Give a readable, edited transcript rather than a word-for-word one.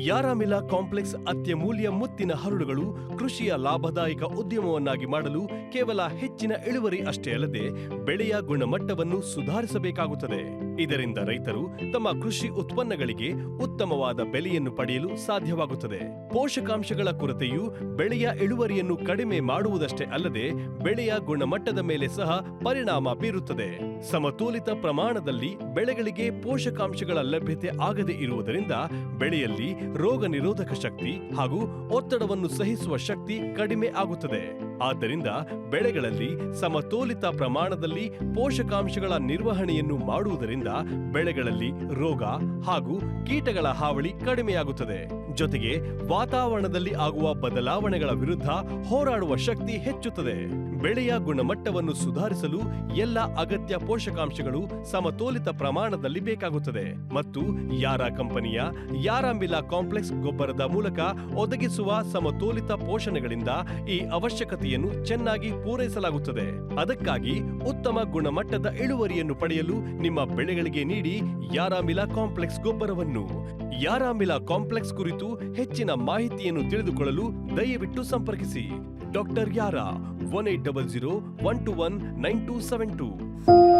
ಯಾರಾಮಿಲಾ complex ಅತ್ಯಮೂಲ್ಯ ಮುತ್ತಿನ ಹರಳುಗಳು ಕೃಷಿಯ ಲಾಭದಾಯಕ ಉದ್ಯಮವನ್ನಾಗಿ ಮಾಡಲು ಕೇವಲ ಹೆಚ್ಚಿನ ಇಳುವರಿ ಅಷ್ಟೇ ಅಲ್ಲದೆ ಬೆಳೆಯ ಗುಣಮಟ್ಟವನ್ನು ಸುಧಾರಿಸಬೇಕಾಗುತ್ತದೆ. ಇದರಿಂದ ರೈತರು ತಮ್ಮ ಕೃಷಿ ಉತ್ಪನ್ನಗಳಿಗೆ ಉತ್ತಮವಾದ ಬೆಲೆಯನ್ನು ಪಡೆಯಲು ಸಾಧ್ಯವಾಗುತ್ತದೆ. ಪೋಷಕಾಂಶಗಳ ಕೊರತೆಯು ಬೆಳೆಯ ಇಳುವರಿಯನ್ನು ಕಡಿಮೆ ಮಾಡುವುದಷ್ಟೇ ಅಲ್ಲದೆ ಬೆಳೆಯ ಗುಣಮಟ್ಟದ ಮೇಲೆ ಸಹ ಪರಿಣಾಮ ಬೀರುತ್ತದೆ. ಸಮತೋಲಿತ ಪ್ರಮಾಣದಲ್ಲಿ ಬೆಳೆಗಳಿಗೆ ಪೋಷಕಾಂಶಗಳ ಲಭ್ಯತೆ ಆಗದೇ ಇರುವುದರಿಂದ ಬೆಳೆಯಲ್ಲಿ ರೋಗ ನಿರೋಧಕ ಶಕ್ತಿ ಹಾಗೂ ಒತ್ತಡವನ್ನು ಸಹಿಸುವ ಶಕ್ತಿ ಕಡಿಮೆ ಆಗುತ್ತದೆ. ಆದ್ದರಿಂದ ಬೆಳೆಗಳಲ್ಲಿ ಸಮತೋಲಿತ ಪ್ರಮಾಣದಲ್ಲಿ ಪೋಷಕಾಂಶಗಳ ನಿರ್ವಹಣೆಯನ್ನು ಮಾಡುವುದರಿಂದ ಬೆಳೆಗಳಲ್ಲಿ ರೋಗ ಹಾಗೂ ಕೀಟಗಳ ಹಾವಳಿ ಕಡಿಮೆಯಾಗುತ್ತದೆ. ಜೊತೆಗೆ ವಾತಾವರಣದಲ್ಲಿ ಆಗುವ ಬದಲಾವಣೆಗಳ ವಿರುದ್ಧ ಹೋರಾಡುವ ಶಕ್ತಿ ಹೆಚ್ಚುತ್ತದೆ. ಬೆಳೆಯ ಗುಣಮಟ್ಟವನ್ನು ಸುಧಾರಿಸಲು ಎಲ್ಲ ಅಗತ್ಯ ಪೋಷಕಾಂಶಗಳು ಸಮತೋಲಿತ ಪ್ರಮಾಣದಲ್ಲಿ ಬೇಕಾಗುತ್ತದೆ ಮತ್ತು ಯಾರಾ ಕಂಪನಿಯ ಯಾರಾಮಿಲಾ ಕಾಂಪ್ಲೆಕ್ಸ್ ಗೊಬ್ಬರದ ಮೂಲಕ ಒದಗಿಸುವ ಸಮತೋಲಿತ ಪೋಷಣೆಗಳಿಂದ ಈ ಅವಶ್ಯಕತೆಯನ್ನು ಚೆನ್ನಾಗಿ ಪೂರೈಸಲಾಗುತ್ತದೆ. ಅದಕ್ಕಾಗಿ ಉತ್ತಮ ಗುಣಮಟ್ಟದ ಇಳುವರಿಯನ್ನು ಪಡೆಯಲು ನಿಮ್ಮ ಬೆಳೆಗಳಿಗೆ ನೀಡಿ ಯಾರಾಮಿಲಾ ಕಾಂಪ್ಲೆಕ್ಸ್ ಗೊಬ್ಬರವನ್ನು. ಯಾರಾಮಿಲಾ ಕಾಂಪ್ಲೆಕ್ಸ್ ಕುರಿತು ಹೆಚ್ಚಿನ ಮಾಹಿತಿಯನ್ನು ತಿಳಿದುಕೊಳ್ಳಲು ದಯವಿಟ್ಟು ಸಂಪರ್ಕಿಸಿ ಡಾಕ್ಟರ್ ಯಾರಾ 1800 121 9272.